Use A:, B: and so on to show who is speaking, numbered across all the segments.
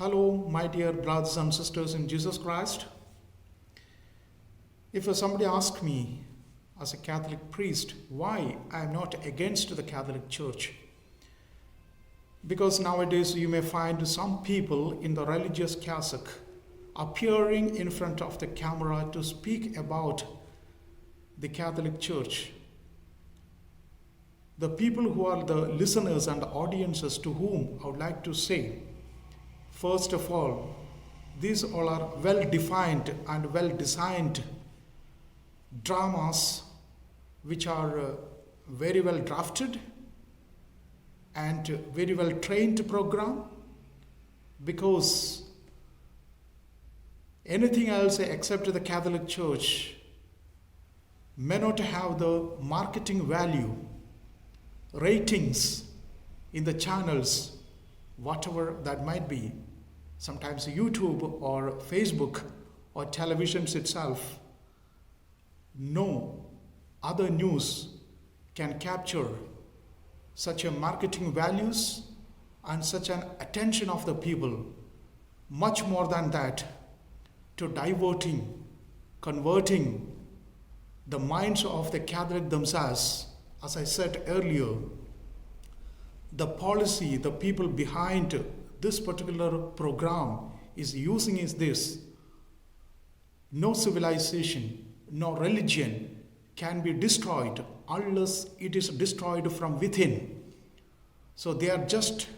A: Hello, my dear brothers and sisters in Jesus Christ. If somebody asks me as a Catholic priest why I am not against the Catholic Church, because nowadays you may find some people in the religious cassock appearing in front of the camera to speak about the Catholic Church. The people who are the listeners and the audiences to whom I would like to say, first of all, these all are well-defined and well-designed dramas which are very well drafted and very well trained program, because anything else except the Catholic Church may not have the marketing value, ratings in the channels, whatever that might be, sometimes YouTube or Facebook or televisions itself. No other news can capture such a marketing values and such an attention of the people, much more than that, to diverting, converting the minds of the Catholic themselves. As I said earlier, the policy, the people behind this particular program is using is this: no civilization, no religion can be destroyed unless it is destroyed from within. So they are just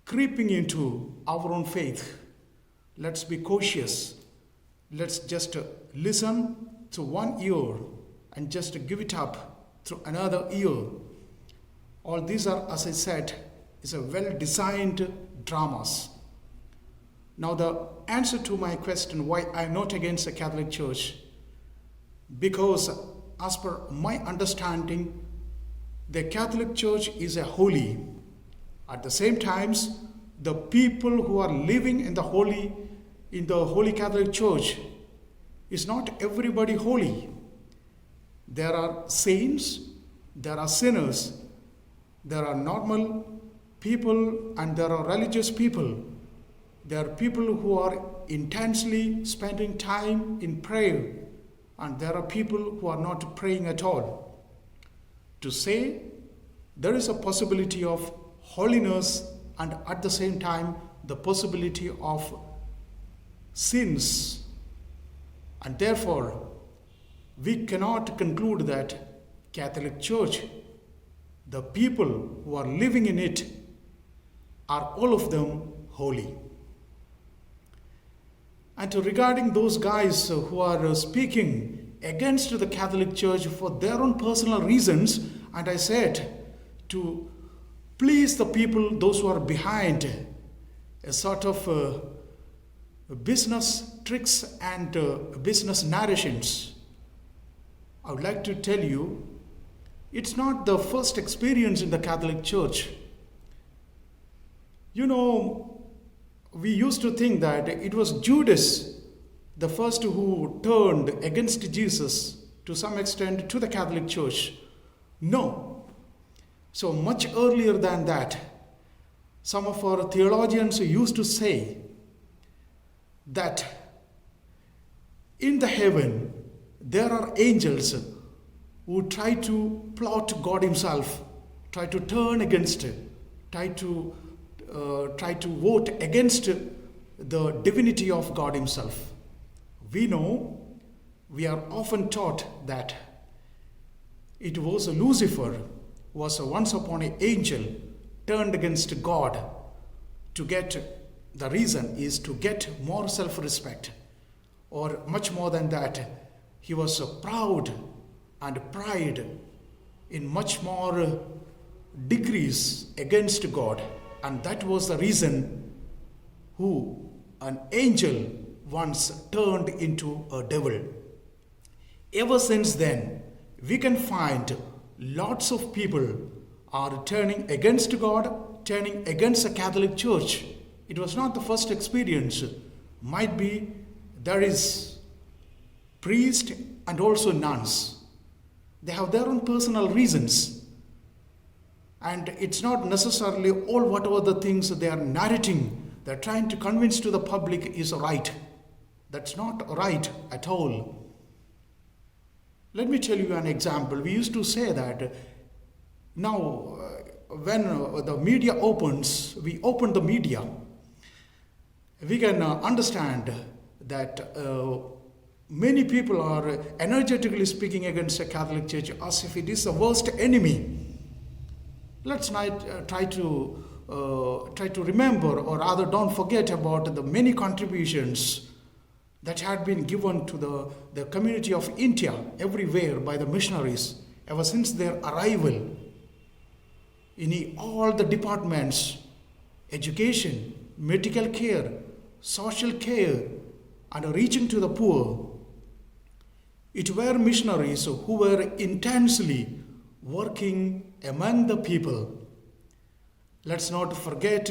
A: creeping into our own faith. Let's be cautious. Let's just listen through one ear and just give it up through another ear. All these are, as I said, is a well-designed dramas. Now the answer to my question why I am not against the Catholic Church, because as per my understanding, the Catholic Church is a holy. At the same time, the people who are living in the Holy Catholic Church is not everybody holy. There are saints, there are sinners, there are normal people, and there are religious people. There are people who are intensely spending time in prayer, and there are people who are not praying at all. To say there is a possibility of holiness and at the same time the possibility of sins, and therefore we cannot conclude that Catholic Church, the people who are living in it, are all of them holy. And regarding those guys who are speaking against the Catholic Church for their own personal reasons, and I said to please the people, those who are behind a sort of business tricks and business narrations, I would like to tell you, it's not the first experience in the Catholic Church. You know, we used to think that it was Judas, the first who turned against Jesus to some extent to the Catholic Church. No. So much earlier than that, some of our theologians used to say that in the heaven there are angels who try to plot God himself, try to turn against it, try to vote against the divinity of God himself. We know, we are often taught that it was Lucifer, was once upon an angel turned against God to get, the reason is to get more self-respect, or much more than that, he was proud and pride in much more degrees against God. And that was the reason who an angel once turned into a devil. Ever since then, we can find lots of people are turning against God, turning against the Catholic Church. It was not the first experience. Might be there is priest and also nuns. They have their own personal reasons. And it's not necessarily all whatever the things they are narrating they're trying to convince to the public is right. That's not right at all. Let me tell you an example. We used to say that now when the media opens, we open the media, we can understand that many people are energetically speaking against the Catholic Church as if it is the worst enemy. Let's not try to remember, or rather don't forget about the many contributions that had been given to the community of India everywhere by the missionaries ever since their arrival in all the departments: education, medical care, social care, and reaching to the poor. It were missionaries who were intensely working among the people. Let's not forget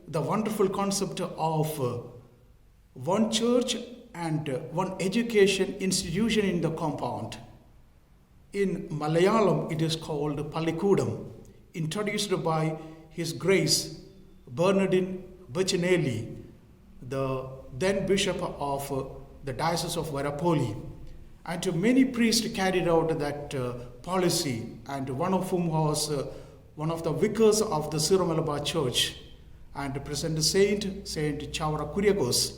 A: the wonderful concept of one church and one education institution in the compound. In Malayalam, it is called Pallikudam, introduced by His Grace Bernardine Baccinelli, the then Bishop of the Diocese of Varapolli. And many priests carried out that policy, and one of whom was one of the vicars of the Syro-Malabar Church and present Saint Chavara Kuriakos.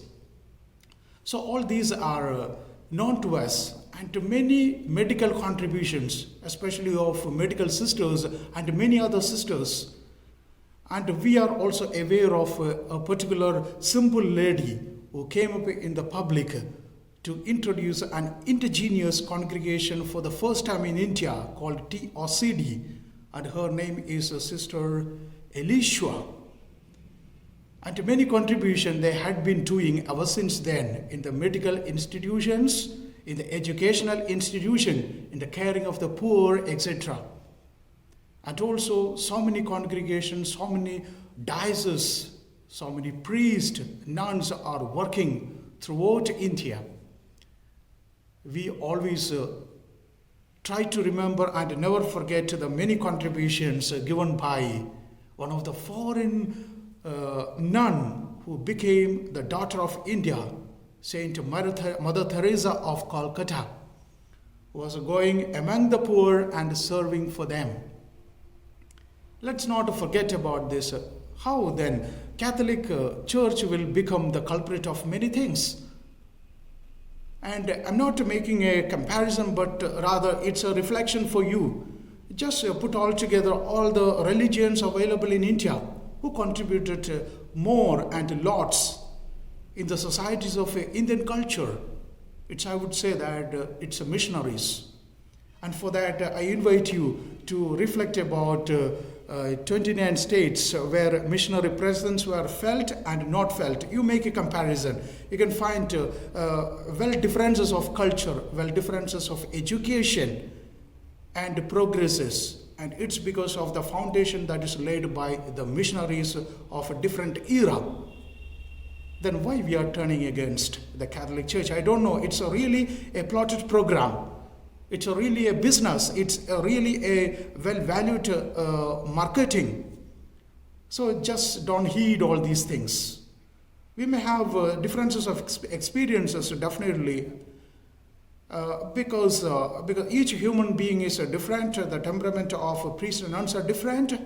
A: So all these are known to us, and to many medical contributions, especially of medical sisters and many other sisters. And we are also aware of a particular simple lady who came up in the public to introduce an indigenous congregation for the first time in India called TRCD, and her name is Sister Elishua. And many contributions they had been doing ever since then in the medical institutions, in the educational institution, in the caring of the poor, etc. And also so many congregations, so many dioceses, so many priests, nuns are working throughout India. We always try to remember and never forget the many contributions given by one of the foreign nun who became the daughter of India, Saint Mother Teresa of Calcutta, who was going among the poor and serving for them. Let's not forget about this. How then Catholic Church will become the culprit of many things? And I'm not making a comparison, but rather it's a reflection for you. Just put all together all the religions available in India who contributed more and lots in the societies of Indian culture. I would say that it's missionaries. And for that, I invite you to reflect about 29 states where missionary presence were felt and not felt. You make a comparison. You can find differences of culture, differences of education and progresses. And it's because of the foundation that is laid by the missionaries of a different era. Then why we are turning against the Catholic Church? I don't know. It's really a plotted program. It's really a business. It's really a well-valued marketing. So just don't heed all these things. We may have differences of experiences, definitely, because each human being is different. The temperament of priests and nuns are different.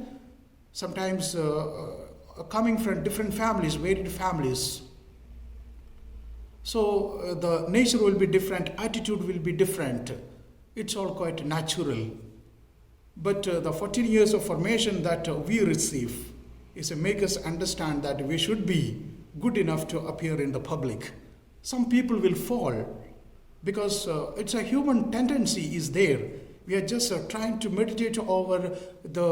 A: Sometimes coming from different families, varied families. So the nature will be different, attitude will be different. It's all quite natural. But the 14 years of formation that we receive is to make us understand that we should be good enough to appear in the public. Some people will fall because it's a human tendency is there. We are just trying to meditate over the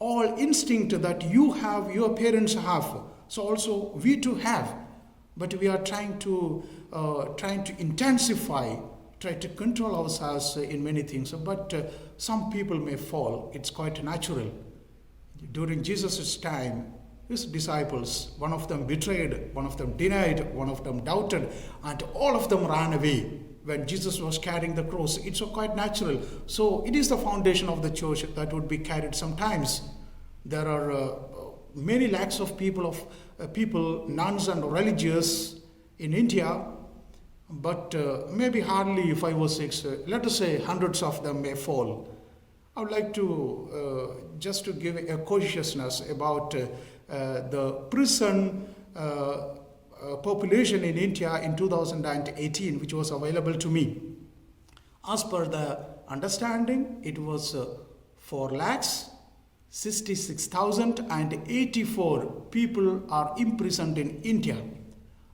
A: all instinct that you have, your parents have. So also we too have. But we are trying to intensify, try to control ourselves in many things. But some people may fall. It's quite natural. During Jesus' time, his disciples, one of them betrayed, one of them denied, one of them doubted, and all of them ran away when Jesus was carrying the cross. It's quite natural. So it is the foundation of the church that would be carried sometimes. There are many lakhs of people of people, nuns and religious in India, but maybe hardly 5 or 6, let us say hundreds of them may fall. I would like to just to give a consciousness about the prison population in India in 2018, which was available to me. As per the understanding, it was 4,66,084 people are imprisoned in India,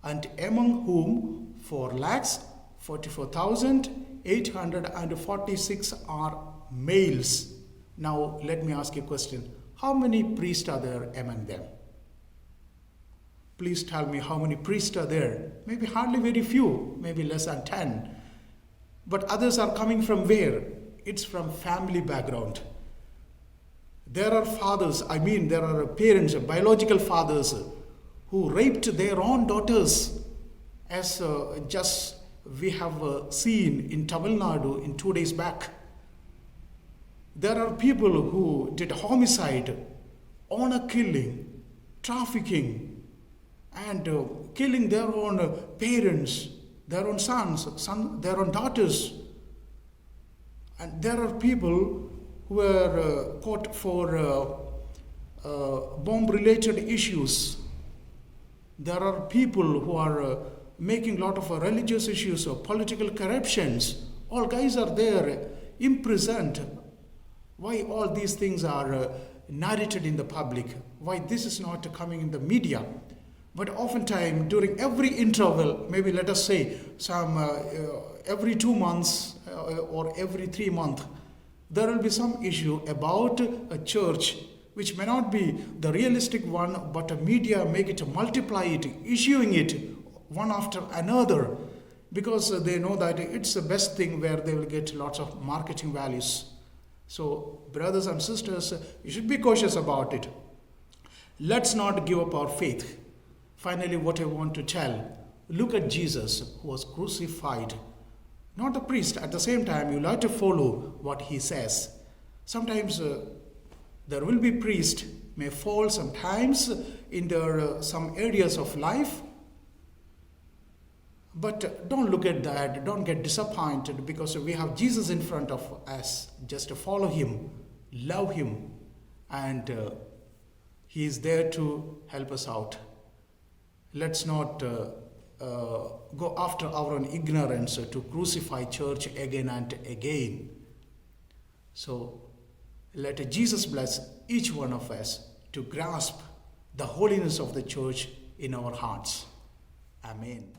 A: and among whom 4,44,846 are males. Now let me ask you a question. How many priests are there among them? Please tell me how many priests are there. Maybe hardly very few, maybe less than 10. But others are coming from where? It's from family background. There are fathers, there are parents, biological fathers who raped their own daughters, as just we have seen in Tamil Nadu in 2 days back. There are people who did homicide, honor killing, trafficking, and killing their own parents, their own sons, their own daughters. And there are people who were caught for bomb-related issues. There are people who are making a lot of religious issues or political corruptions. All guys are there imprisoned. Why all these things are narrated in the public? Why this is not coming in the media? But oftentimes during every interval, maybe let us say every 2 months or every 3 months, there will be some issue about a church which may not be the realistic one, but a media make it, multiply it, issuing it one after another, because they know that it's the best thing where they will get lots of marketing values. So brothers and sisters, you should be cautious about it. Let's not give up our faith. Finally, what I want to tell, look at Jesus who was crucified. Not a priest. At the same time, you have to follow what he says. Sometimes there will be priests may fall sometimes in their some areas of life. But don't look at that. Don't get disappointed, because we have Jesus in front of us. Just to follow him, love him, and he is there to help us out. Let's not go after our own ignorance to crucify church again and again. So let Jesus bless each one of us to grasp the holiness of the church in our hearts. Amen.